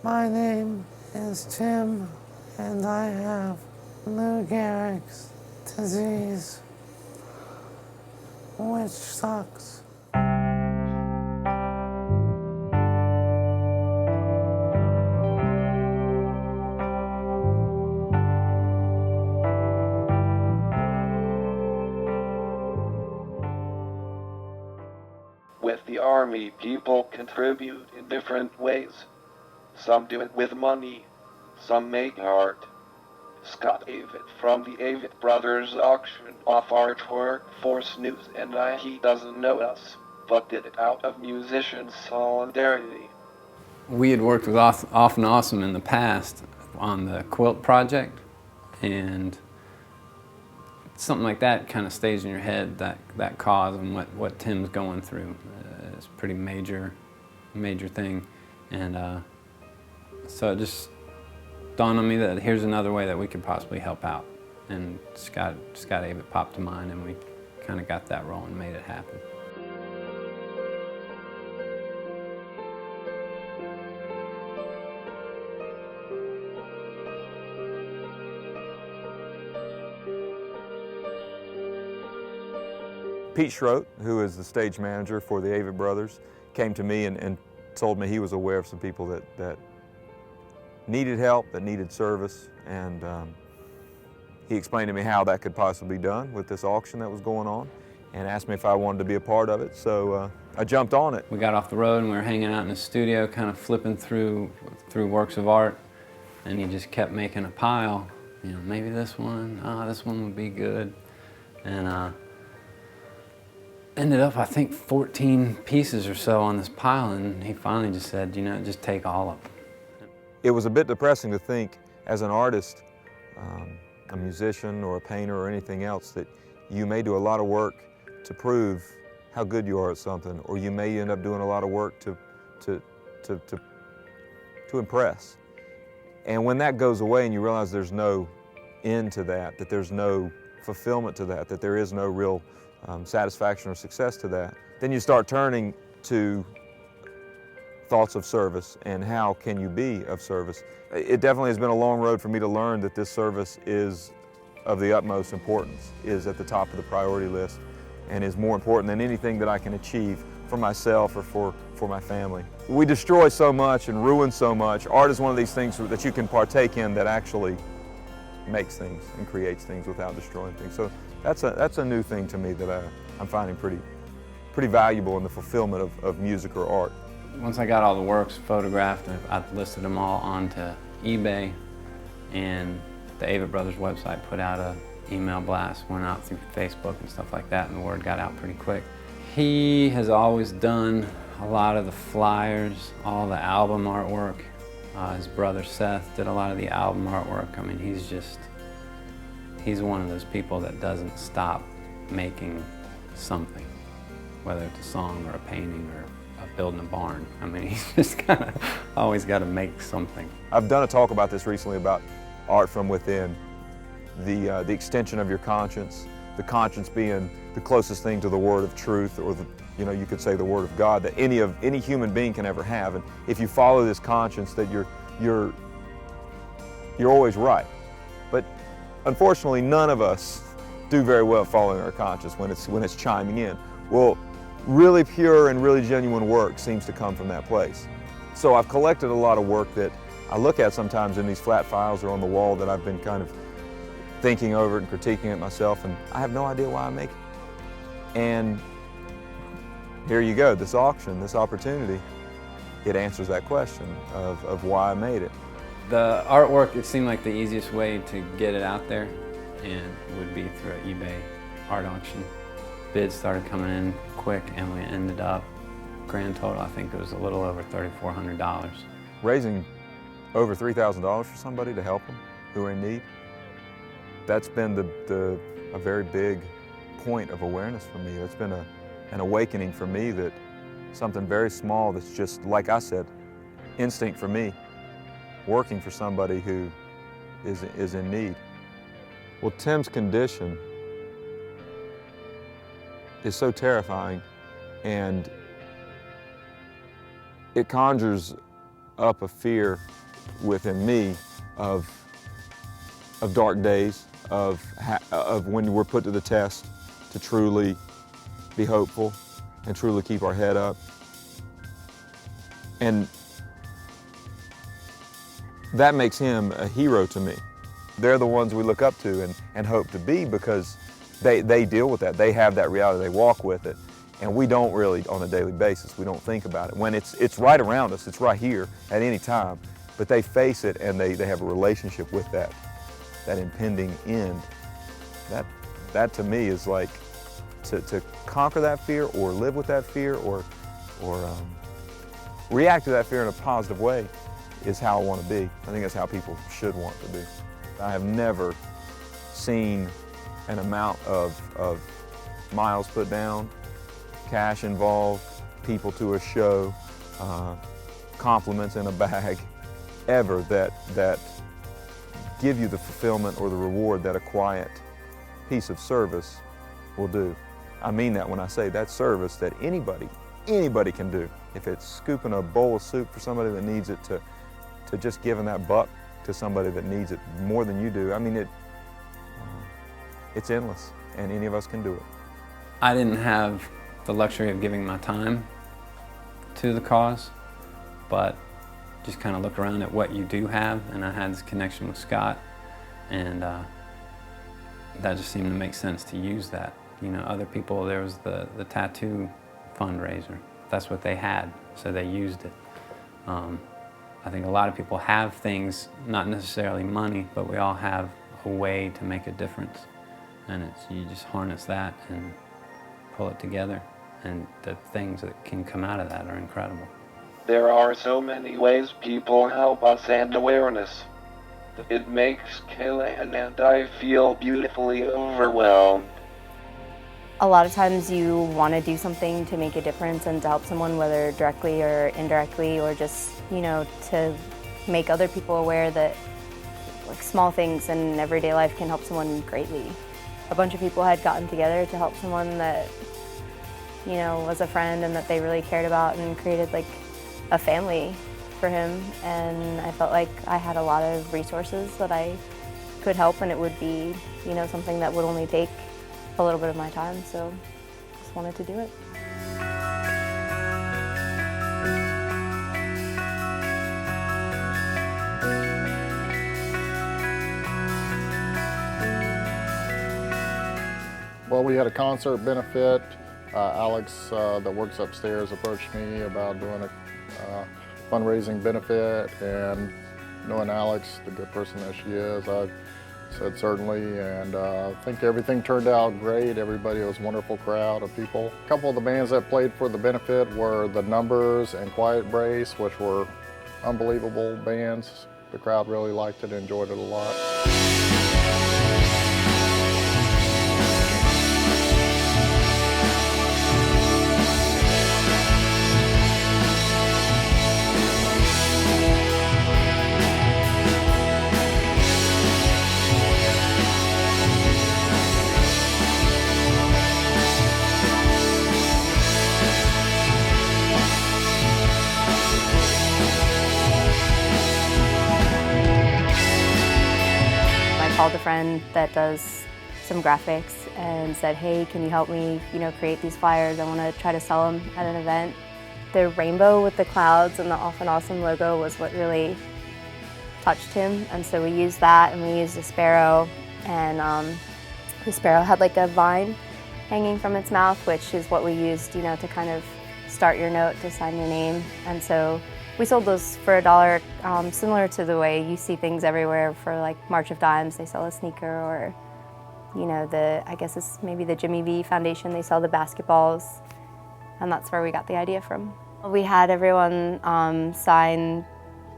My name is Tim, and I have Lou Gehrig's disease, which sucks. With the Army, people contribute in different ways. Some do it with money, some make art. Scott Avett from the Avett Brothers auctioned off artwork for Snooze and he doesn't know us, but did it out of musician solidarity. We had worked with Often Awesome in the past on the quilt project, and something like that kind of stays in your head, that cause and what Tim's going through. It's a pretty major thing. And so it just dawned on me that here's another way that we could possibly help out. And Scott Avett popped to mind, and we kind of got that rolling and made it happen. Pete Schroet, who is the stage manager for the Avett Brothers, came to me and told me he was aware of some people that needed help, that needed service, and he explained to me how that could possibly be done with this auction that was going on, and asked me if I wanted to be a part of it, so I jumped on it. We got off the road and we were hanging out in the studio, kind of flipping through works of art, and he just kept making a pile. You know, maybe this one would be good, and ended up, I think, 14 pieces or so on this pile, and he finally just said, you know, just take all of them. It was a bit depressing to think, as an artist, a musician or a painter or anything else, that you may do a lot of work to prove how good you are at something, or you may end up doing a lot of work to impress. And when that goes away and you realize there's no end to that there's no fulfillment to that there is no real satisfaction or success to that, then you start turning to thoughts of service and how can you be of service. It definitely has been a long road for me to learn that this service is of the utmost importance, is at the top of the priority list, and is more important than anything that I can achieve for myself or for my family. We destroy so much and ruin so much. Art is one of these things that you can partake in that actually makes things and creates things without destroying things. So that's a new thing to me that I'm finding pretty valuable in the fulfillment of music or art. Once I got all the works photographed, I listed them all onto eBay, and the Avett Brothers website put out an email blast, went out through Facebook and stuff like that, and the word got out pretty quick. He has always done a lot of the flyers, all the album artwork. His brother Seth did a lot of the album artwork. I mean, he's one of those people that doesn't stop making something, whether it's a song or a painting or building a barn. I mean, he's just kind of always got to make something. I've done a talk about this recently about art from within, the extension of your conscience, the conscience being the closest thing to the word of truth, or you could say the word of God that any human being can ever have. And if you follow this conscience, that you're always right. But unfortunately, none of us do very well following our conscience when it's chiming in. Well, really pure and really genuine work seems to come from that place. So I've collected a lot of work that I look at sometimes in these flat files or on the wall that I've been kind of thinking over it and critiquing it myself, and I have no idea why I make it. And here you go, this auction, this opportunity, it answers that question of why I made it. The artwork, it seemed like the easiest way to get it out there, and would be through an eBay art auction. Bids started coming in quick, and we ended up, grand total, I think it was a little over $3,400. Raising over $3,000 for somebody to help them who are in need, that's been a very big point of awareness for me. That's been an awakening for me that something very small that's just, like I said, instinct for me, working for somebody who is in need. Well, Tim's condition is so terrifying, and it conjures up a fear within me of dark days, of when we're put to the test, to truly be hopeful and truly keep our head up. And that makes him a hero to me. They're the ones we look up to and hope to be, because they deal with that. They have that reality, they walk with it. And we don't really, on a daily basis, we don't think about it. When it's right around us, it's right here at any time, but they face it and they have a relationship with that impending end. That to me is like, to conquer that fear or live with that fear or react to that fear in a positive way is how I want to be. I think that's how people should want to be. I have never seen an amount of miles put down, cash involved, people to a show, compliments in a bag, ever that give you the fulfillment or the reward that a quiet piece of service will do. I mean that when I say that service that anybody can do. If it's scooping a bowl of soup for somebody that needs it, to just giving that buck to somebody that needs it more than you do. I mean, it's endless, and any of us can do it. I didn't have the luxury of giving my time to the cause, but just kind of look around at what you do have, and I had this connection with Scott, and that just seemed to make sense to use that. You know, other people, there was the tattoo fundraiser. That's what they had, so they used it. I think a lot of people have things, not necessarily money, but we all have a way to make a difference. And you just harness that and pull it together. And the things that can come out of that are incredible. There are so many ways people help us and awareness. It makes Kaylan and I feel beautifully overwhelmed. A lot of times you want to do something to make a difference and to help someone, whether directly or indirectly, or just, you know, to make other people aware that like small things in everyday life can help someone greatly. A bunch of people had gotten together to help someone that, you know, was a friend and that they really cared about, and created like a family for him. And I felt like I had a lot of resources that I could help, and it would be, you know, something that would only take a little bit of my time, so just wanted to do it. Well, we had a concert benefit. Alex, that works upstairs, approached me about doing a fundraising benefit, and knowing Alex, the good person that she is, I said certainly, and I think everything turned out great. Everybody, it was a wonderful crowd of people. A couple of the bands that played for the benefit were The Numbers and Quiet Brace, which were unbelievable bands. The crowd really liked it, enjoyed it a lot. Called a friend that does some graphics and said, hey, can you help me, you know, create these flyers? I want to try to sell them at an event. The rainbow with the clouds and the Often Awesome logo was what really touched him, and so we used that, and we used a sparrow, and the sparrow had like a vine hanging from its mouth, which is what we used, you know, to kind of start your note, to sign your name. And so we sold those for $1, similar to the way you see things everywhere for like March of Dimes. They sell a sneaker, or, you know, I guess it's maybe the Jimmy V Foundation, they sell the basketballs, and that's where we got the idea from. We had everyone sign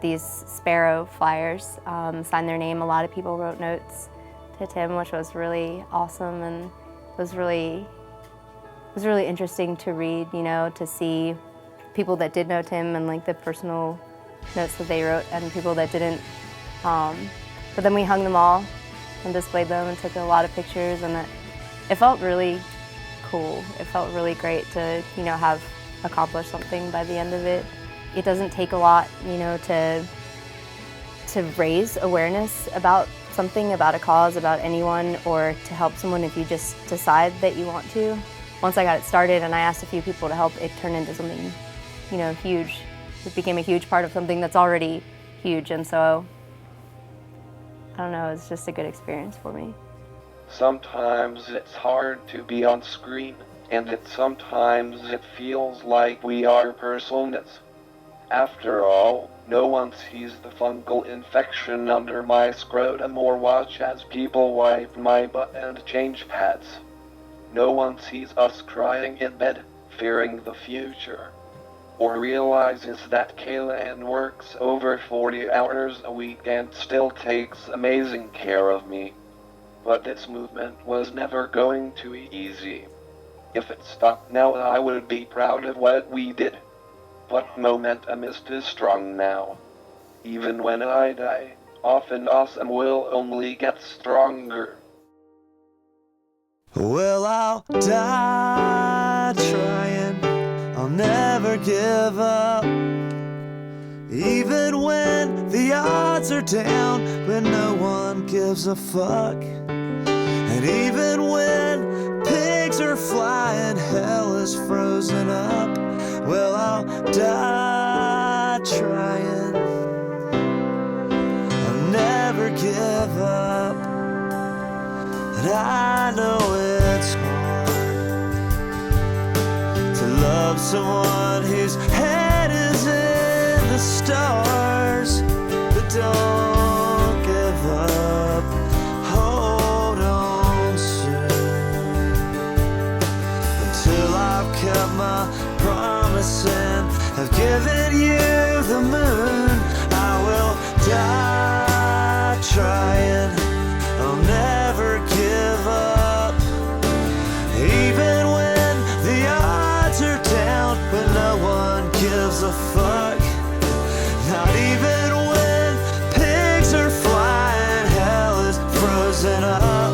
these sparrow flyers, sign their name. A lot of people wrote notes to Tim, which was really awesome, and it was really interesting to read, you know, to see people that did know Tim and like the personal notes that they wrote, and people that didn't. But then we hung them all and displayed them and took a lot of pictures, and it felt really cool. It felt really great to, you know, have accomplished something by the end of it. it doesn't take a lot, you know, to raise awareness about something, about a cause, about anyone, or to help someone if you just decide that you want to. Once I got it started and I asked a few people to help, it turned into something, you know, huge. It became a huge part of something that's already huge, and so, I don't know, it's just a good experience for me. Sometimes it's hard to be on screen, and sometimes it feels like we are personas. After all, no one sees the fungal infection under my scrotum or watch as people wipe my butt and change pads. No one sees us crying in bed, fearing the future, or realizes that Kaylan works over 40 hours a week and still takes amazing care of me. But this movement was never going to be easy. If it stopped now, I would be proud of what we did. But momentum is too strong now. Even when I die, often awesome will only get stronger. Well, I'll die trying, I'll never give up. Even when the odds are down, when no one gives a fuck. And even when pigs are flying, hell is frozen up. Well, I'll die trying, I'll never give up. And I know it's hard to love someone whose head is in the stars. But don't give up, hold on soon. Until I've kept my promise and have given you the moon, I will die trying, I'll never give up. Even when the odds are down, when no one gives a fuck. Not even when pigs are flying, hell is frozen up.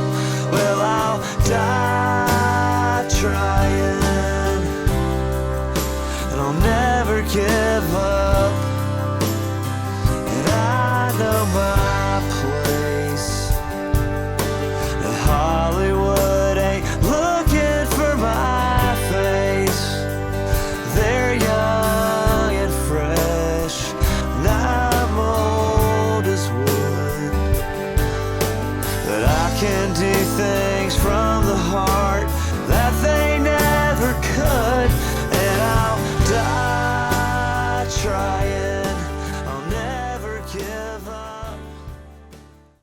Well, I'll die trying, and I'll never give up. And I know my